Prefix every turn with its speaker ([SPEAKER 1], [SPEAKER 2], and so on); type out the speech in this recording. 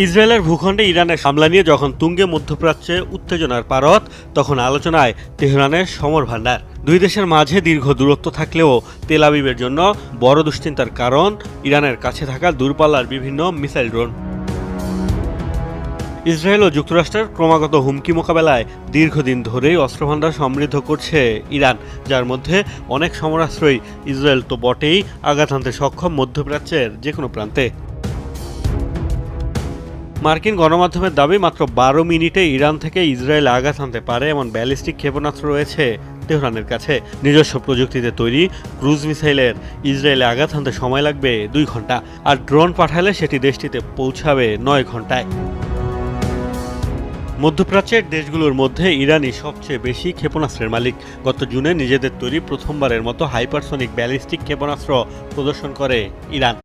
[SPEAKER 1] ইসরায়েলের ভূখণ্ডে ইরানের হামলা নিয়ে যখন তুঙ্গে মধ্যপ্রাচ্যে উত্তেজনার পারদ, তখন আলোচনায় তেহরানের সমর ভান্ডার। দুই দেশের মাঝে দীর্ঘ দূরত্ব থাকলেও তেল আবিবের জন্য বড় দুশ্চিন্তার কারণ ইরানের কাছে থাকা দূরপাল্লার বিভিন্ন মিসাইল ড্রোন। ইসরায়েল ও যুক্তরাষ্ট্রের ক্রমাগত হুমকি মোকাবেলায় দীর্ঘদিন ধরেই অস্ত্রভান্ডার সমৃদ্ধ করছে ইরান, যার মধ্যে অনেক সমরাস্ত্রই ইসরায়েল তো বটেই আঘাত হানতে সক্ষম মধ্যপ্রাচ্যের যে কোনো প্রান্তে। মার্কিন গণমাধ্যমের দাবি, মাত্র ১২ মিনিটে ইরান থেকে ইসরায়েল আঘাত হানতে পারে এমন ব্যালিস্টিক ক্ষেপণাস্ত্র রয়েছে তেহরানের কাছে। নিজস্ব প্রযুক্তিতে তৈরি ক্রুজ মিসাইলের ইসরায়েলে আঘাত হানতে সময় লাগবে ২ ঘন্টা, আর ড্রোন পাঠালে সেটি দেশটিতে পৌঁছাবে ৯ ঘন্টায়। মধ্যপ্রাচ্যের দেশগুলোর মধ্যে ইরানই সবচেয়ে বেশি ক্ষেপণাস্ত্রের মালিক। গত জুনে নিজেদের তৈরি প্রথমবারের মতো হাইপারসনিক ব্যালিস্টিক ক্ষেপণাস্ত্র প্রদর্শন করে ইরান।